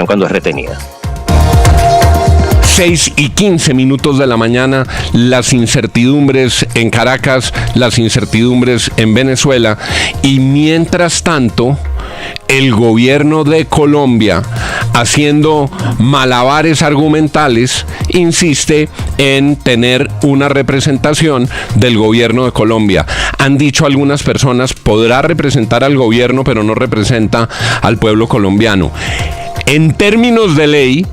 cuando es retenida. 6:15 de la mañana, las incertidumbres en Caracas, las incertidumbres en Venezuela, y mientras tanto, el gobierno de Colombia, haciendo malabares argumentales, insiste en tener una representación del gobierno de Colombia. Han dicho algunas personas, podrá representar al gobierno, pero no representa al pueblo colombiano. En términos de ley,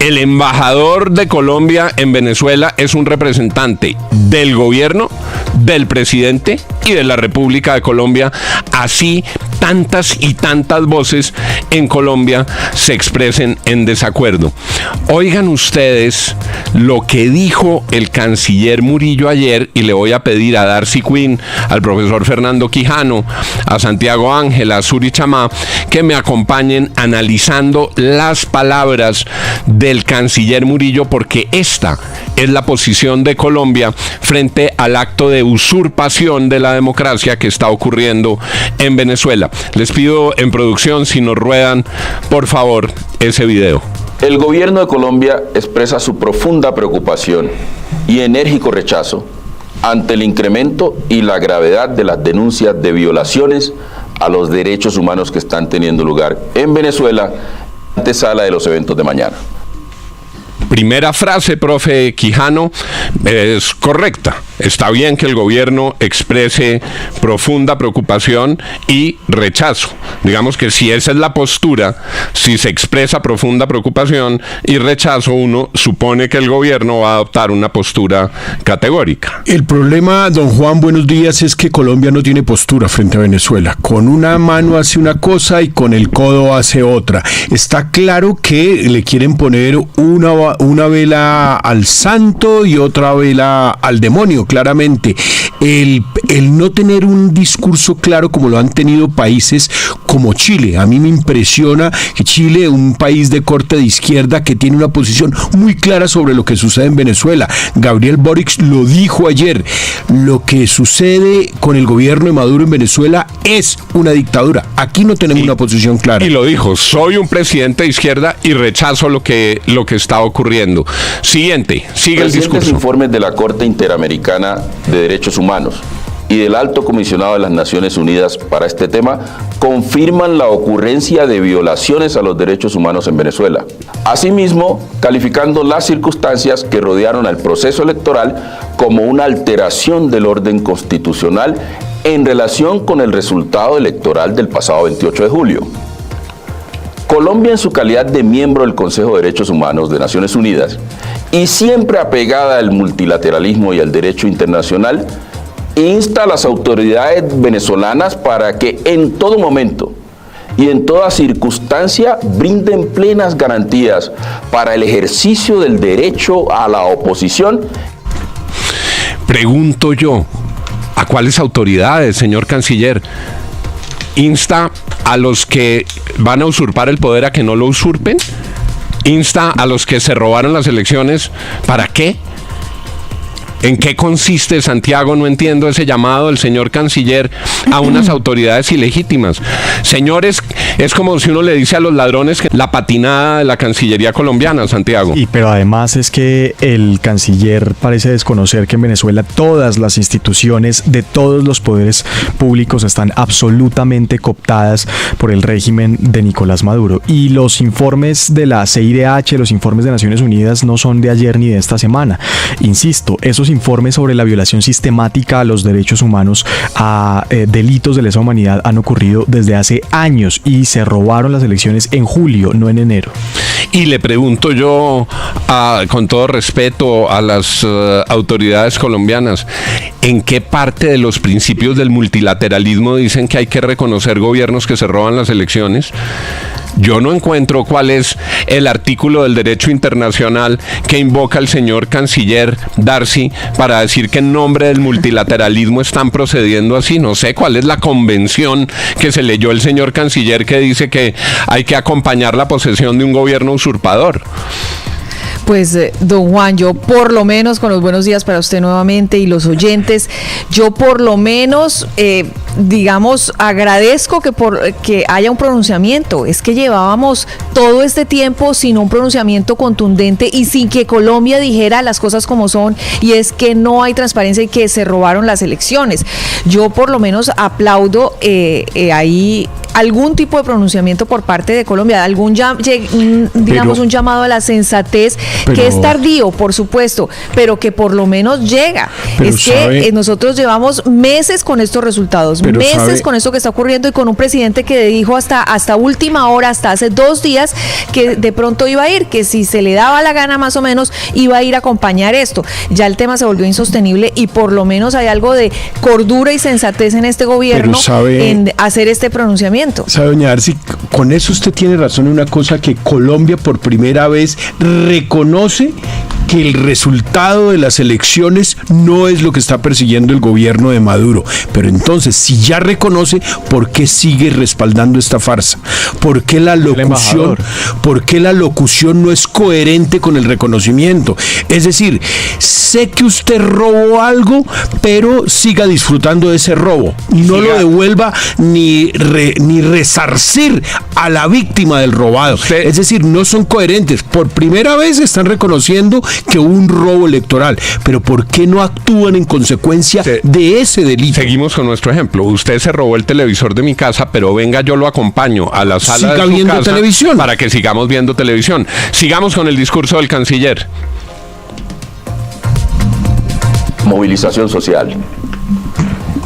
el embajador de Colombia en Venezuela es un representante del gobierno, del presidente y de la República de Colombia. Así tantas y tantas voces en Colombia se expresen en desacuerdo. Oigan ustedes lo que dijo el canciller Murillo ayer, y le voy a pedir a Darcy Quinn, al profesor Fernando Quijano, a Santiago Ángel, a Suri Chamá, que me acompañen analizando las palabras del canciller Murillo, porque esta es la posición de Colombia frente al acto de usurpación de la democracia que está ocurriendo en Venezuela. Les pido en producción, si nos ruedan, por favor, ese video. El gobierno de Colombia expresa su profunda preocupación y enérgico rechazo ante el incremento y la gravedad de las denuncias de violaciones a los derechos humanos que están teniendo lugar en Venezuela, antesala de los eventos de mañana. Primera frase, profe Quijano, es correcta. Está bien que el gobierno exprese profunda preocupación y rechazo. Digamos que si esa es la postura, si se expresa profunda preocupación y rechazo, uno supone que el gobierno va a adoptar una postura categórica. El problema, don Juan, buenos días, es que Colombia no tiene postura frente a Venezuela. Con una mano hace una cosa y con el codo hace otra. Está claro que le quieren poner una vela al santo y otra vela al demonio, claramente. El no tener un discurso claro como lo han tenido países como Chile. A mí me impresiona que Chile, un país de corte de izquierda que tiene una posición muy clara sobre lo que sucede en Venezuela. Gabriel Boric lo dijo ayer. Lo que sucede con el gobierno de Maduro en Venezuela es una dictadura. Aquí no tenemos una posición clara. Y lo dijo, soy un presidente de izquierda y rechazo lo que está ocurriendo. Siguiente, sigue el discurso. Recientes informes de la Corte Interamericana de Derechos Humanos y del Alto Comisionado de las Naciones Unidas para este tema confirman la ocurrencia de violaciones a los derechos humanos en Venezuela. Asimismo, calificando las circunstancias que rodearon al proceso electoral como una alteración del orden constitucional en relación con el resultado electoral del pasado 28 de julio. Colombia, en su calidad de miembro del Consejo de Derechos Humanos de Naciones Unidas y siempre apegada al multilateralismo y al derecho internacional, insta a las autoridades venezolanas para que en todo momento y en toda circunstancia brinden plenas garantías para el ejercicio del derecho a la oposición. Pregunto yo, ¿a cuáles autoridades, señor canciller? ¿Insta a los que van a usurpar el poder a que no lo usurpen? ¿Insta a los que se robaron las elecciones? ¿Para qué? ¿En qué consiste, Santiago? No entiendo ese llamado del señor canciller a unas autoridades ilegítimas. Señores, es como si uno le dice a los ladrones que la patinada de la Cancillería colombiana, Santiago. Y pero además es que el canciller parece desconocer que en Venezuela todas las instituciones de todos los poderes públicos están absolutamente cooptadas por el régimen de Nicolás Maduro. Y los informes de la CIDH, los informes de Naciones Unidas no son de ayer ni de esta semana. Insisto, esos informes sobre la violación sistemática a los derechos humanos, a delitos de lesa humanidad han ocurrido desde hace años y se robaron las elecciones en julio, no en enero. Y le pregunto yo, con todo respeto a las autoridades colombianas, ¿en qué parte de los principios del multilateralismo dicen que hay que reconocer gobiernos que se roban las elecciones? Yo no encuentro cuál es el artículo del derecho internacional que invoca el señor canciller Darcy para decir que en nombre del multilateralismo están procediendo así. No sé cuál es la convención que se leyó el señor canciller que dice que hay que acompañar la posesión de un gobierno usurpador. Pues, don Juan, yo por lo menos, con los buenos días para usted nuevamente y los oyentes, yo por lo menos, digamos, agradezco que haya un pronunciamiento. Es que llevábamos todo este tiempo sin un pronunciamiento contundente y sin que Colombia dijera las cosas como son, y es que no hay transparencia y que se robaron las elecciones. Yo por lo menos aplaudo ahí algún tipo de pronunciamiento por parte de Colombia, digamos, un llamado a la sensatez, que es tardío, por supuesto, pero que por lo menos llega. Es que nosotros llevamos meses con estos resultados, meses con esto que está ocurriendo, y con un presidente que dijo hasta última hora, hasta hace 2 días, que de pronto iba a ir, que si se le daba la gana más o menos, iba a ir a acompañar esto. Ya el tema se volvió insostenible y por lo menos hay algo de cordura y sensatez en este gobierno en hacer este pronunciamiento. ¿Sabe, doña Arci? Con eso usted tiene razón en una cosa, que Colombia por primera vez reconoce que el resultado de las elecciones no es lo que está persiguiendo el gobierno de Maduro. Pero entonces, si ya reconoce, ¿por qué sigue respaldando esta farsa? ¿Por qué la locución no es coherente con el reconocimiento? Es decir, sé que usted robó algo, pero siga disfrutando de ese robo. No lo devuelva ni resarcir a la víctima del robado. Es decir, no son coherentes. Por primera vez están reconociendo que hubo un robo electoral, pero ¿por qué no actúan en consecuencia de ese delito? Seguimos con nuestro ejemplo. Usted se robó el televisor de mi casa, pero venga, yo lo acompaño a la sala de su casa televisión, para que sigamos viendo televisión. Sigamos con el discurso del canciller. Movilización social.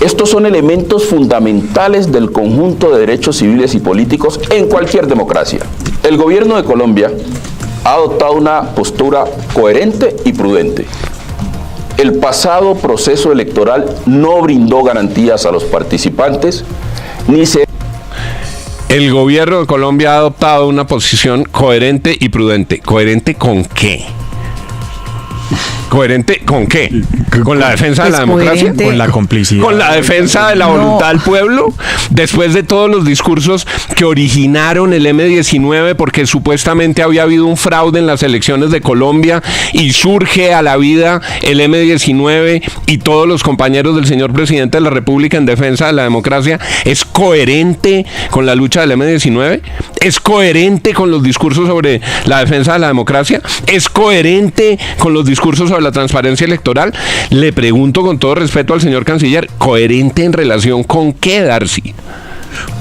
Estos son elementos fundamentales del conjunto de derechos civiles y políticos en cualquier democracia. El gobierno de Colombia ha adoptado una postura coherente y prudente. El pasado proceso electoral no brindó garantías a los participantes, ni se... El gobierno de Colombia ha adoptado una posición coherente y prudente. ¿Coherente con qué? ¿Coherente con qué? ¿Con la defensa de la democracia? Con la complicidad. ¿Con la defensa de la voluntad del pueblo? Después de todos los discursos que originaron el M-19, porque supuestamente había habido un fraude en las elecciones de Colombia, y surge a la vida el M-19 y todos los compañeros del señor presidente de la República en defensa de la democracia, ¿es coherente con la lucha del M-19? ¿Es coherente con los discursos sobre la defensa de la democracia? ¿Es coherente con los discursos sobre la transparencia electoral? Le pregunto con todo respeto al señor canciller, ¿coherente en relación con qué, Darcy?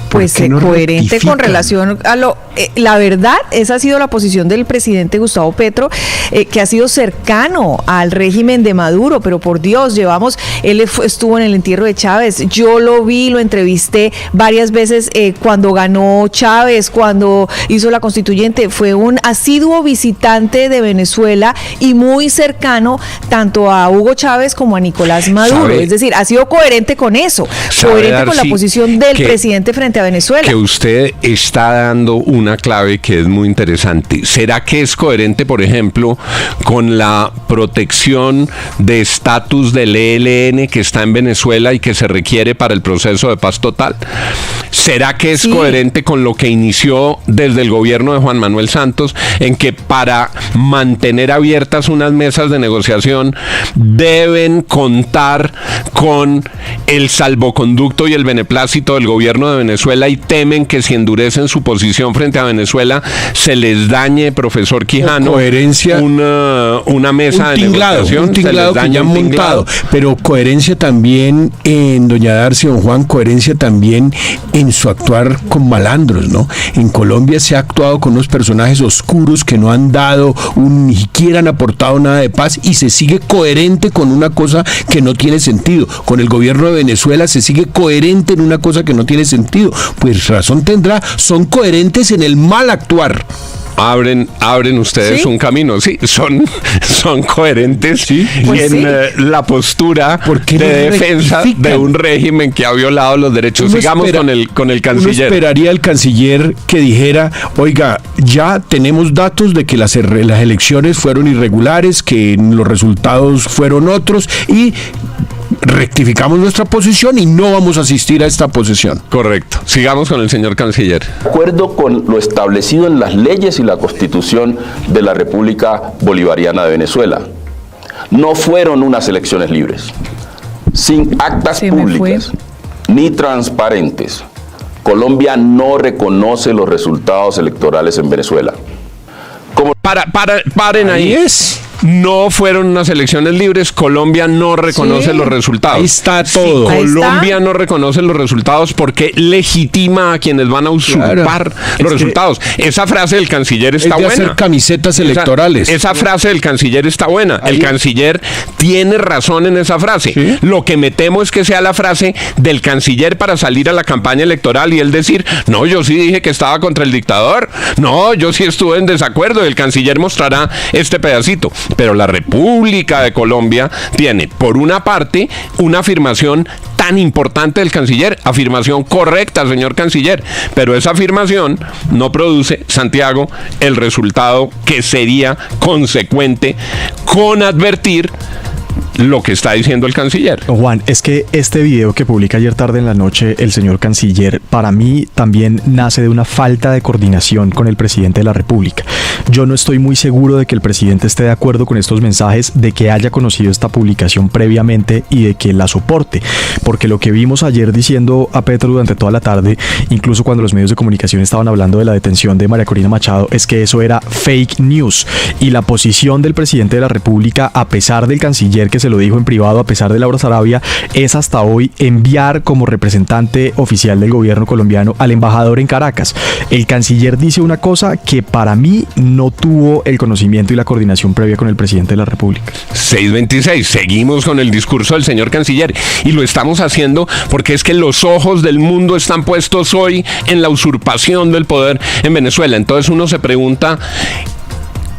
Pues coherente con relación a lo... la verdad, esa ha sido la posición del presidente Gustavo Petro, que ha sido cercano al régimen de Maduro, pero por Dios, él estuvo en el entierro de Chávez, yo lo vi, lo entrevisté varias veces cuando ganó Chávez, cuando hizo la constituyente, fue un asiduo visitante de Venezuela y muy cercano tanto a Hugo Chávez como a Nicolás Maduro, es decir, ha sido coherente con eso, coherente con la posición del presidente frente a Venezuela. Que usted está dando una clave que es muy interesante. ¿Será que es coherente, por ejemplo, con la protección de estatus del ELN que está en Venezuela y que se requiere para el proceso de paz total? ¿Será que es coherente con lo que inició desde el gobierno de Juan Manuel Santos, en que para mantener abiertas unas mesas de negociación deben contar con el salvoconducto y el beneplácito del gobierno de Venezuela, y temen que si endurecen su posición frente a Venezuela se les dañe, profesor Quijano, coherencia, una mesa de negociación, un tinglado que ya han montado, pero coherencia también en doña Darcy, don Juan, coherencia también en su actuar con malandros, ¿no? En Colombia se ha actuado con unos personajes oscuros que no han dado, ni siquiera han aportado nada de paz, y se sigue coherente con una cosa que no tiene sentido. Con el gobierno de Venezuela se sigue coherente en una cosa que no tiene sentido. Pues razón tendrá, son coherentes en el mal actuar. Abren ustedes un camino, son coherentes en la postura de defensa de un régimen que ha violado los derechos. Sigamos con el canciller. Uno esperaría al canciller que dijera, oiga, ya tenemos datos de que las elecciones fueron irregulares, que los resultados fueron otros, y rectificamos nuestra posición y no vamos a asistir a esta posesión. Correcto. Sigamos con el señor canciller. De acuerdo con lo establecido en las leyes y la Constitución de la República Bolivariana de Venezuela, no fueron unas elecciones libres, sin actas públicas ni transparentes. Colombia no reconoce los resultados electorales en Venezuela. Paren ahí. No fueron unas elecciones libres. Colombia no reconoce los resultados. Ahí está todo. Colombia no reconoce los resultados porque legitima a quienes van a usurpar los resultados. Esa frase del canciller está buena. Hacer camisetas electorales. Esa frase del canciller está buena. El canciller tiene razón en esa frase. ¿Sí? Lo que me temo es que sea la frase del canciller para salir a la campaña electoral y él decir, no, yo sí dije que estaba contra el dictador. No, yo sí estuve en desacuerdo. El canciller mostrará este pedacito. Pero la República de Colombia tiene, por una parte, una afirmación tan importante del canciller, afirmación correcta, señor canciller, pero esa afirmación no produce, Santiago, el resultado que sería consecuente con advertir lo que está diciendo el canciller. Juan, es que este video que publica ayer tarde en la noche el señor canciller, para mí también nace de una falta de coordinación con el presidente de la República. Yo no estoy muy seguro de que el presidente esté de acuerdo con estos mensajes, de que haya conocido esta publicación previamente y de que la soporte, porque lo que vimos ayer diciendo a Petro durante toda la tarde, incluso cuando los medios de comunicación estaban hablando de la detención de María Corina Machado, es que eso era fake news, y la posición del presidente de la República, a pesar del canciller que se lo dijo en privado, a pesar de Laura Sarabia, es hasta hoy enviar como representante oficial del gobierno colombiano al embajador en Caracas. El canciller dice una cosa que para mí no tuvo el conocimiento y la coordinación previa con el presidente de la República. 6:26, seguimos con el discurso del señor canciller y lo estamos haciendo porque es que los ojos del mundo están puestos hoy en la usurpación del poder en Venezuela. Entonces uno se pregunta,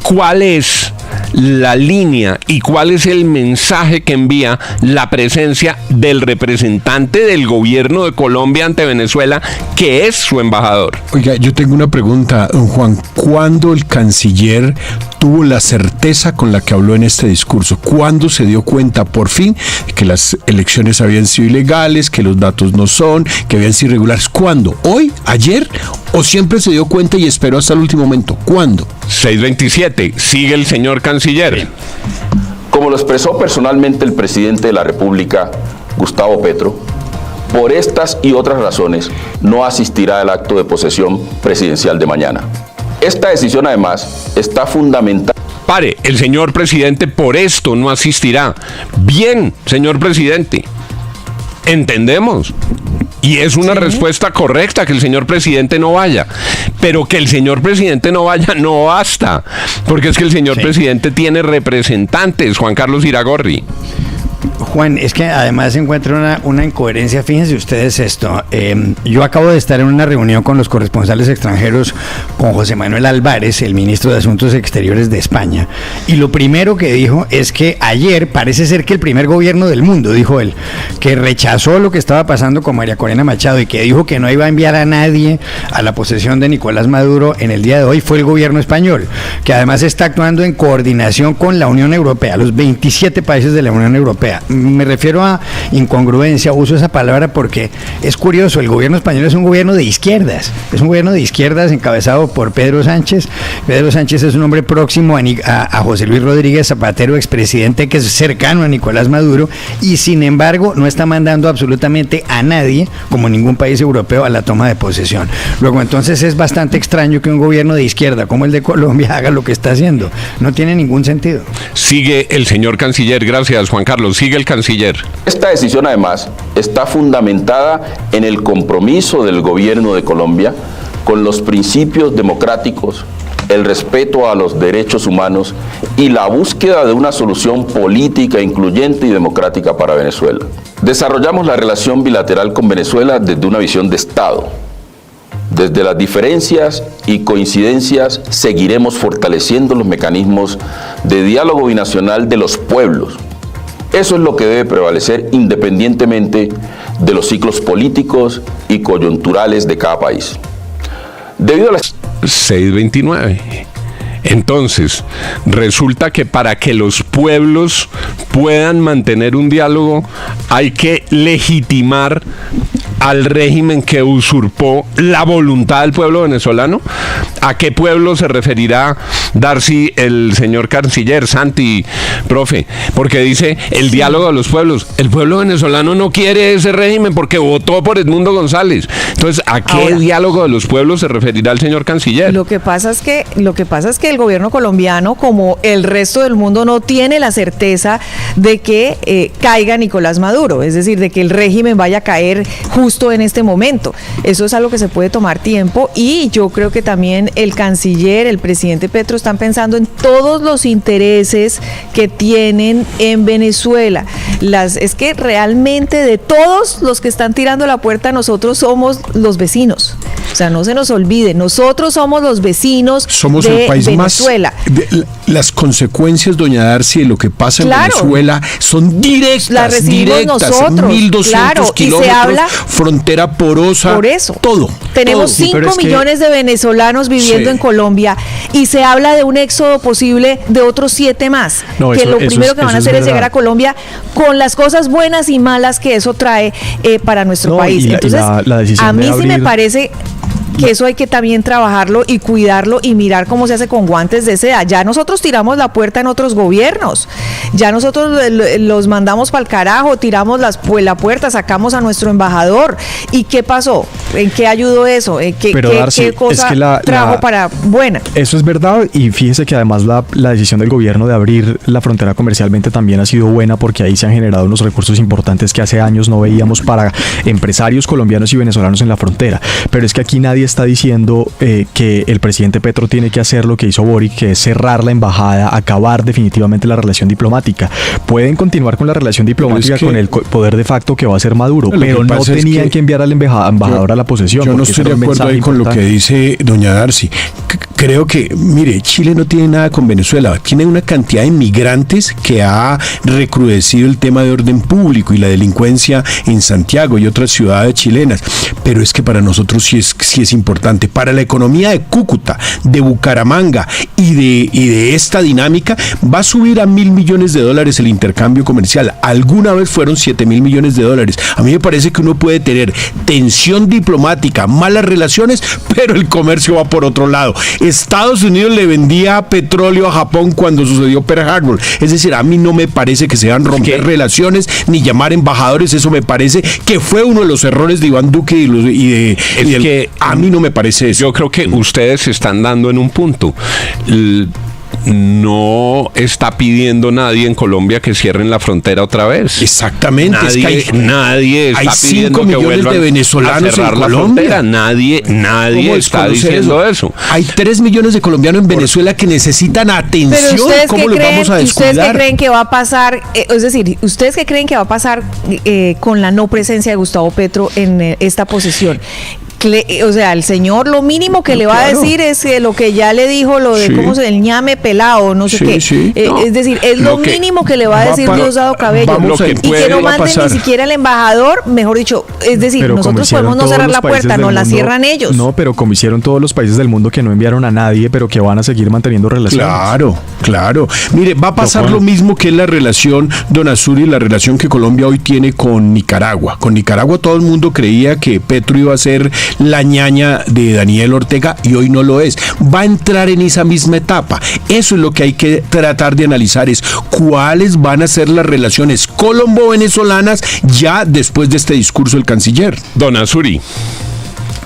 ¿cuál es la línea y cuál es el mensaje que envía la presencia del representante del gobierno de Colombia ante Venezuela, que es su embajador? Oiga, yo tengo una pregunta, don Juan. ¿Cuándo el canciller tuvo la certeza con la que habló en este discurso? ¿Cuándo se dio cuenta por fin que las elecciones habían sido ilegales, que los datos no son, que habían sido irregulares? ¿Cuándo? ¿Hoy? ¿Ayer? ¿O siempre se dio cuenta y esperó hasta el último momento? ¿Cuándo? 6:27, sigue el señor canciller. Como lo expresó personalmente el presidente de la República, Gustavo Petro, por estas y otras razones no asistirá al acto de posesión presidencial de mañana. Esta decisión, además, está fundamentada. Pare, el señor presidente por esto no asistirá. Bien, señor presidente, entendemos. Y es una respuesta correcta que el señor presidente no vaya. Pero que el señor presidente no vaya no basta. Porque es que el señor presidente tiene representantes, Juan Carlos Iragorri. Juan, es que además se encuentra una incoherencia. Fíjense ustedes esto. Yo acabo de estar en una reunión con los corresponsales extranjeros con José Manuel Álvarez, el ministro de Asuntos Exteriores de España. Y lo primero que dijo es que ayer parece ser que el primer gobierno del mundo, dijo él, que rechazó lo que estaba pasando con María Corina Machado y que dijo que no iba a enviar a nadie a la posesión de Nicolás Maduro en el día de hoy, fue el gobierno español, que además está actuando en coordinación con la Unión Europea, los 27 países de la Unión Europea. Me refiero a incongruencia, uso esa palabra porque es curioso, el gobierno español es un gobierno de izquierdas, encabezado por Pedro Sánchez. Pedro Sánchez es un hombre próximo a José Luis Rodríguez Zapatero, expresidente que es cercano a Nicolás Maduro, y sin embargo no está mandando absolutamente a nadie, como ningún país europeo, a la toma de posesión. Luego entonces es bastante extraño que un gobierno de izquierda como el de Colombia haga lo que está haciendo, no tiene ningún sentido. Sigue el señor canciller, gracias Juan Carlos, sigue el canciller. Esta decisión, además, está fundamentada en el compromiso del gobierno de Colombia con los principios democráticos, el respeto a los derechos humanos y la búsqueda de una solución política, incluyente y democrática para Venezuela. Desarrollamos la relación bilateral con Venezuela desde una visión de Estado. Desde las diferencias y coincidencias seguiremos fortaleciendo los mecanismos de diálogo binacional de los pueblos. Eso es lo que debe prevalecer independientemente de los ciclos políticos y coyunturales de cada país. Debido a las 6:29. Entonces, resulta que para que los pueblos puedan mantener un diálogo hay que legitimar al régimen que usurpó la voluntad del pueblo venezolano. ¿A qué pueblo se referirá Darcy, el señor canciller, Santi, profe? Porque dice el diálogo de los pueblos. El pueblo venezolano no quiere ese régimen porque votó por Edmundo González. Entonces, ¿a qué diálogo de los pueblos se referirá el señor canciller? Lo que pasa es que el gobierno colombiano, como el resto del mundo, no tiene la certeza de que caiga Nicolás Maduro, es decir, de que el régimen vaya a caer justo en este momento. Eso es algo que se puede tomar tiempo, y yo creo que también el canciller, el presidente Petro, están pensando en todos los intereses que tienen en Venezuela. Es que realmente de todos los que están tirando la puerta, nosotros somos los vecinos. O sea, no se nos olvide, nosotros somos los vecinos de el país Venezuela. Las consecuencias, doña Darcy, de lo que pasa en Venezuela son directas. Las recibimos nosotros. 1.200 kilómetros, y se habla, frontera porosa, por eso, todo. Tenemos 5 millones de venezolanos viviendo en Colombia, y se habla de un éxodo posible de otros 7 más, lo primero que van a hacer es llegar a Colombia con las cosas buenas y malas que eso trae para nuestro país. Entonces, a mí sí me parece que eso hay que también trabajarlo y cuidarlo y mirar cómo se hace con guantes de seda. Ya nosotros tiramos la puerta en otros gobiernos, ya nosotros los mandamos para el carajo, tiramos la puerta, sacamos a nuestro embajador. ¿Y qué pasó? ¿En qué ayudó eso? ¿Qué cosa trajo para buena? Eso es verdad, y fíjese que además la decisión del gobierno de abrir la frontera comercialmente también ha sido buena, porque ahí se han generado unos recursos importantes que hace años no veíamos para empresarios colombianos y venezolanos en la frontera. Pero es que aquí nadie está diciendo que el presidente Petro tiene que hacer lo que hizo Boric, que es cerrar la embajada, acabar definitivamente la relación diplomática. Pueden continuar con la relación diplomática con el poder de facto que va a ser Maduro, pero no tenían que enviar al embajador a la posesión. Yo no estoy de acuerdo ahí con lo que dice doña Darcy. Creo que, mire, Chile no tiene nada con Venezuela, tiene una cantidad de inmigrantes que ha recrudecido el tema de orden público y la delincuencia en Santiago y otras ciudades chilenas, pero es que para nosotros sí es importante. Para la economía de Cúcuta, de Bucaramanga y de esta dinámica, va a subir a $1.000 millones el intercambio comercial. Alguna vez fueron $7.000 millones. A mí me parece que uno puede tener tensión diplomática, malas relaciones, pero el comercio va por otro lado. Estados Unidos le vendía petróleo a Japón cuando sucedió Pearl Harbor. Es decir, a mí no me parece que se van a romper relaciones ni llamar embajadores. Eso me parece que fue uno de los errores de Iván Duque a mí no me parece eso. Yo creo que ustedes se están dando en un punto. No está pidiendo nadie en Colombia que cierren la frontera otra vez. Exactamente. Nadie está pidiendo que vuelvan de venezolanos a cerrar en la Colombia. Frontera. Nadie está diciendo eso. Hay 3 millones de colombianos en Venezuela que necesitan atención. ¿Cómo los vamos a descuidar? ¿Ustedes qué creen que va a pasar? Es decir, ¿ustedes qué creen que va a pasar con la no presencia de Gustavo Petro en esta posición? O sea, el señor lo mínimo que le va a decir es lo que ya le dijo, lo de el ñame pelado, no sé qué. Es decir, es lo mínimo que le va a decir Diosdado Cabello. Y que no manden ni siquiera al embajador, mejor dicho. Es decir, pero nosotros podemos no cerrar la puerta, no la cierran ellos. No, pero como hicieron todos los países del mundo que no enviaron a nadie, pero que van a seguir manteniendo relaciones. Claro. Mire, va a pasar lo mismo que es la relación, don Azuri, la relación que Colombia hoy tiene con Nicaragua. Con Nicaragua todo el mundo creía que Petro iba a ser la ñaña de Daniel Ortega, y hoy no lo es. Va a entrar en esa misma etapa. Eso es lo que hay que tratar de analizar, es cuáles van a ser las relaciones colombo-venezolanas ya después de este discurso del canciller. Don Azuri.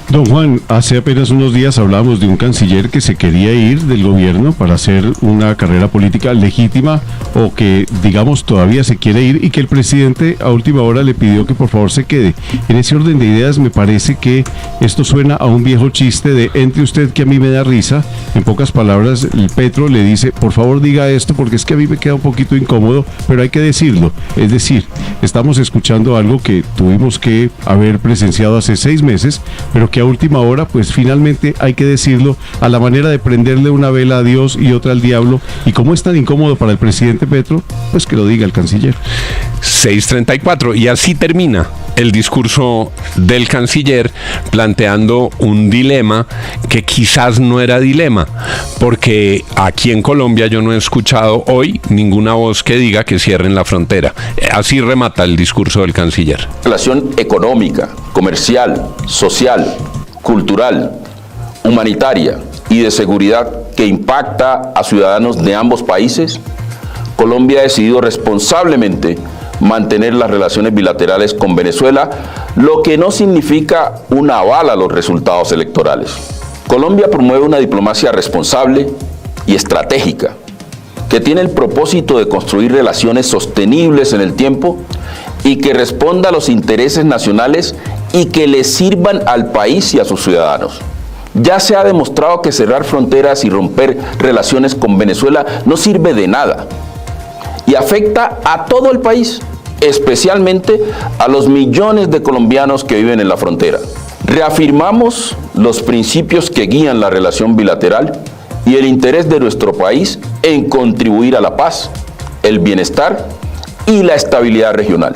Don Juan, hace apenas unos días hablábamos de un canciller que se quería ir del gobierno para hacer una carrera política legítima, o que, digamos, todavía se quiere ir, y que el presidente a última hora le pidió que por favor se quede. En ese orden de ideas me parece que esto suena a un viejo chiste de entre usted que a mí me da risa. En pocas palabras, el Petro le dice, por favor diga esto porque es que a mí me queda un poquito incómodo, pero hay que decirlo. Es decir, estamos escuchando algo que tuvimos que haber presenciado hace 6 meses, pero que a última hora, pues finalmente hay que decirlo, a la manera de prenderle una vela a Dios y otra al diablo. Y como es tan incómodo para el presidente Petro, pues que lo diga el canciller. 6:34, y así termina el discurso del canciller planteando un dilema que quizás no era dilema, porque aquí en Colombia yo no he escuchado hoy ninguna voz que diga que cierren la frontera. Así remata el discurso del canciller. Relación económica, comercial, social, cultural, humanitaria y de seguridad que impacta a ciudadanos de ambos países, Colombia ha decidido responsablemente mantener las relaciones bilaterales con Venezuela, lo que no significa un aval a los resultados electorales. Colombia promueve una diplomacia responsable y estratégica, que tiene el propósito de construir relaciones sostenibles en el tiempo y que responda a los intereses nacionales y que le sirvan al país y a sus ciudadanos. Ya se ha demostrado que cerrar fronteras y romper relaciones con Venezuela no sirve de nada y afecta a todo el país, especialmente a los millones de colombianos que viven en la frontera. Reafirmamos los principios que guían la relación bilateral y el interés de nuestro país en contribuir a la paz, el bienestar y la estabilidad regional.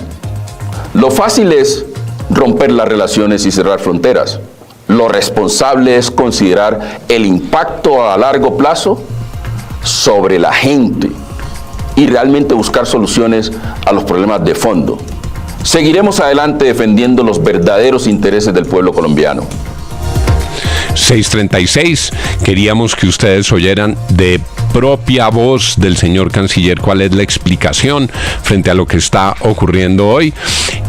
Lo fácil es romper las relaciones y cerrar fronteras. Lo responsable es considerar el impacto a largo plazo sobre la gente y realmente buscar soluciones a los problemas de fondo. Seguiremos adelante defendiendo los verdaderos intereses del pueblo colombiano. 6:36, queríamos que ustedes oyeran de propia voz del señor canciller cuál es la explicación frente a lo que está ocurriendo hoy.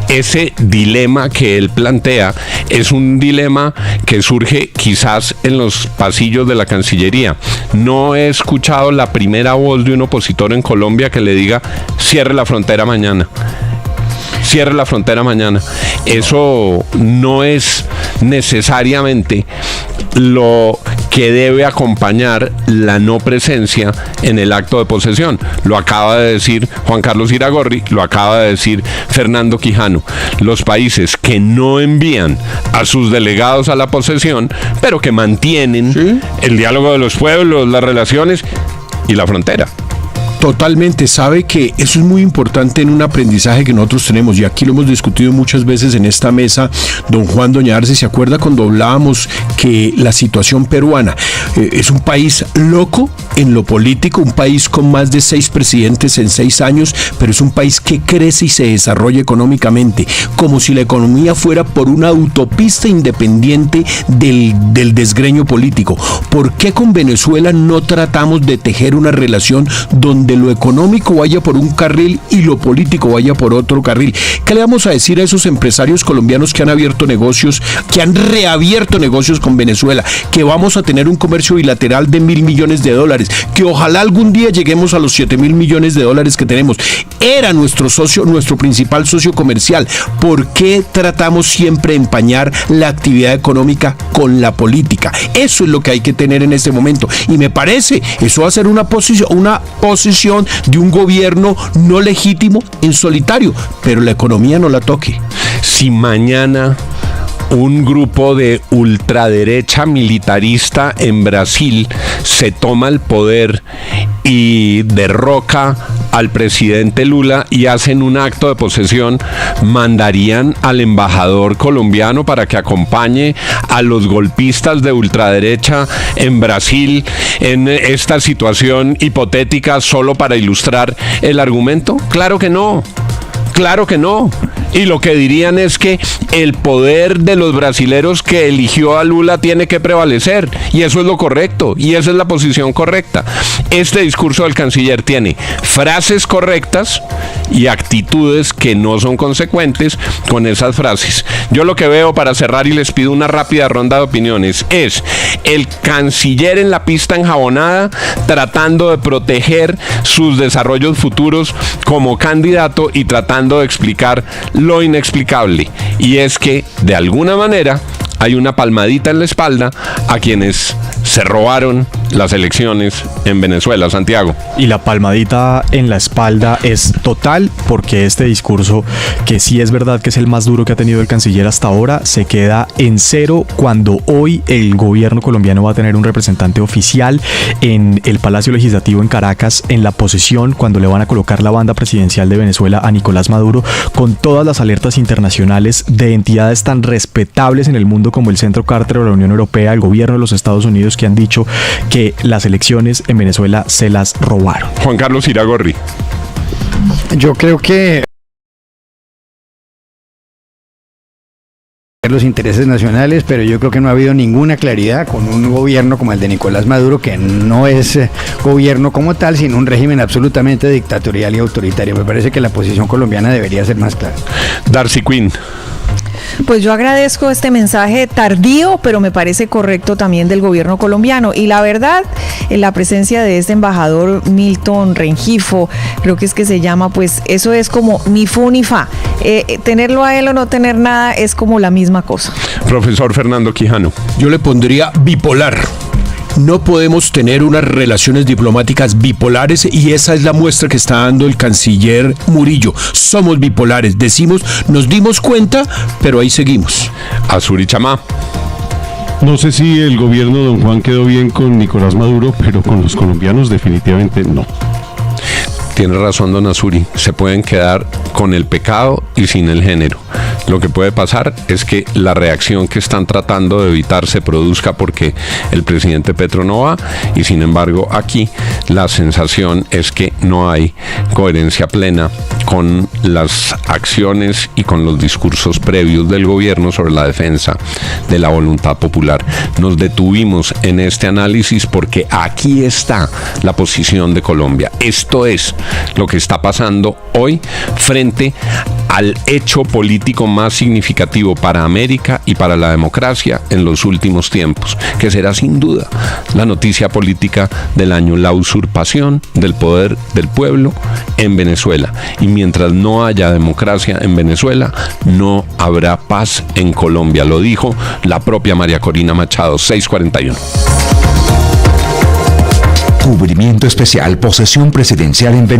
Ese dilema que él plantea es un dilema que surge quizás en los pasillos de la Cancillería. No he escuchado la primera voz de un opositor en Colombia que le diga cierre la frontera mañana. Cierre la frontera mañana. Eso no es necesariamente lo que debe acompañar la no presencia en el acto de posesión. Lo acaba de decir Juan Carlos Iragorri, lo acaba de decir Fernando Quijano. Los países que no envían a sus delegados a la posesión, pero que mantienen el diálogo de los pueblos, las relaciones y la frontera. Totalmente, sabe que eso es muy importante en un aprendizaje que nosotros tenemos y aquí lo hemos discutido muchas veces en esta mesa. Don Juan, doña Arce, ¿se acuerda cuando hablábamos que la situación peruana es un país loco en lo político, un país con más de 6 presidentes en 6 años, pero es un país que crece y se desarrolla económicamente, como si la economía fuera por una autopista independiente del desgreño político? ¿Por qué con Venezuela no tratamos de tejer una relación donde lo económico vaya por un carril y lo político vaya por otro carril? ¿Qué le vamos a decir a esos empresarios colombianos que han abierto negocios, que han reabierto negocios con Venezuela, que vamos a tener un comercio bilateral de $1.000 millones, que ojalá algún día lleguemos a los $7.000 millones que tenemos? Era nuestro socio, nuestro principal socio comercial. ¿Por qué tratamos siempre de empañar la actividad económica con la política? Eso es lo que hay que tener en este momento y me parece, eso va a ser una posición de un gobierno no legítimo en solitario, pero la economía no la toque. Si mañana un grupo de ultraderecha militarista en Brasil se toma el poder y derroca al presidente Lula y hacen un acto de posesión, ¿mandarían al embajador colombiano para que acompañe a los golpistas de ultraderecha en Brasil en esta situación hipotética solo para ilustrar el argumento? Claro que no. Claro que no. Y lo que dirían es que el poder de los brasileros que eligió a Lula tiene que prevalecer. Y eso es lo correcto. Y esa es la posición correcta. Este discurso del canciller tiene frases correctas y actitudes que no son consecuentes con esas frases. Yo lo que veo, para cerrar y les pido una rápida ronda de opiniones, es el canciller en la pista enjabonada tratando de proteger sus desarrollos futuros como candidato y tratando de explicar lo inexplicable, y es que de alguna manera hay una palmadita en la espalda a quienes se robaron las elecciones en Venezuela. Santiago. Y la palmadita en la espalda es total, porque este discurso, que sí es verdad que es el más duro que ha tenido el canciller hasta ahora, se queda en cero cuando hoy el gobierno colombiano va a tener un representante oficial en el Palacio Legislativo en Caracas, en la posesión, cuando le van a colocar la banda presidencial de Venezuela a Nicolás Maduro, con todas las alertas internacionales de entidades tan respetables en el mundo como el Centro Carter o la Unión Europea, el gobierno de los Estados Unidos, que han dicho que las elecciones en Venezuela se las robaron. Juan Carlos Iragorri. Yo creo que los intereses nacionales, pero yo creo que no ha habido ninguna claridad con un gobierno como el de Nicolás Maduro, que no es gobierno como tal, sino un régimen absolutamente dictatorial y autoritario. Me parece que la posición colombiana debería ser más clara. Darcy Quinn. Pues yo agradezco este mensaje tardío, pero me parece correcto también del gobierno colombiano. Y la verdad, en la presencia de este embajador Milton Rengifo, creo que es que se llama, pues eso es como ni fu ni fa. Tenerlo a él o no tener nada es como la misma cosa. Profesor Fernando Quijano. Yo le pondría bipolar. No podemos tener unas relaciones diplomáticas bipolares, y esa es la muestra que está dando el canciller Murillo. Somos bipolares, decimos, nos dimos cuenta, pero ahí seguimos. Azuri Chamá. No sé si el gobierno de don Juan quedó bien con Nicolás Maduro, pero con los colombianos definitivamente no. Tiene razón don Azuri, se pueden quedar con el pecado y sin el género. Lo que puede pasar es que la reacción que están tratando de evitar se produzca porque el presidente Petro no va, y sin embargo aquí la sensación es que no hay coherencia plena con las acciones y con los discursos previos del gobierno sobre la defensa de la voluntad popular. Nos detuvimos en este análisis porque aquí está la posición de Colombia. Esto es lo que está pasando hoy frente al hecho político más significativo para América y para la democracia en los últimos tiempos, que será sin duda la noticia política del año, la usurpación del poder del pueblo en Venezuela. Y mientras no haya democracia en Venezuela, no habrá paz en Colombia. Lo dijo la propia María Corina Machado. 6:41. Cubrimiento especial, posesión presidencial en Venezuela.